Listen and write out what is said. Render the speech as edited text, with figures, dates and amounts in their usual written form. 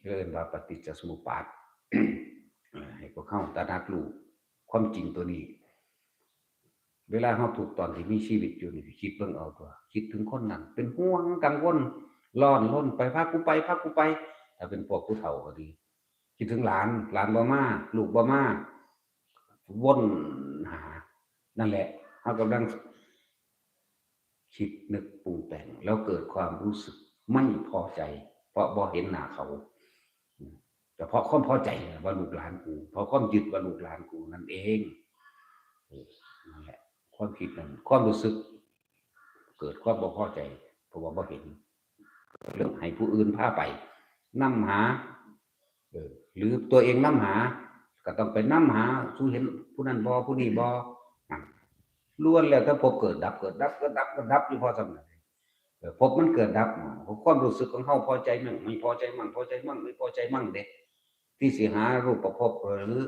เรียกว่าปฏิจจสมุปบาทให้พวกเขาตระหนักรู้ความจริงตัวนี้เวลาเขาถูกตอนที่มีชีวิตอยู่นี่คิดเบิ่งเอาตัวคิดถึงคนนั้นเป็นห่วงกังวลร้อนรนไปพากูไปพากูไปถ้าเป็นพวกผู้เฒ่าก็ดีคิดถึงหลานบ่มาลูกบ่มาวนหานั่นแหละเขากำลังคิดนึกปรุงแต่งแล้วเกิดความรู้สึกไม่พอใจเพราะบ่เห็นหน้าเขาแต่เพราะความพอใจว่าลูกหลานกูเพราะความยึดว่าลูกหลานกูนั่นเองนั่นแหละความคิดนั้นความรู้สึกเกิดความบ่พอใจเพราะว่าบ่เห็นเรื่องให้ผู้อื่นพาไปนำหาหรือตัวเองนำหาก็ต้องไปนำหาสู้เห็นผู้นั้นบ่ผู้นี้บ่ล้วนแล้วถ้าพบเกิดดับเกิดดับเกิดดับก็ดับอยู่พอสำนักพบมันเกิดดับความรู้สึกของเฮาพอใจมั่งไม่พอใจมั่งพอใจมั่งไม่พอใจมั่งเด้ที่สิหารูปประพบหรือ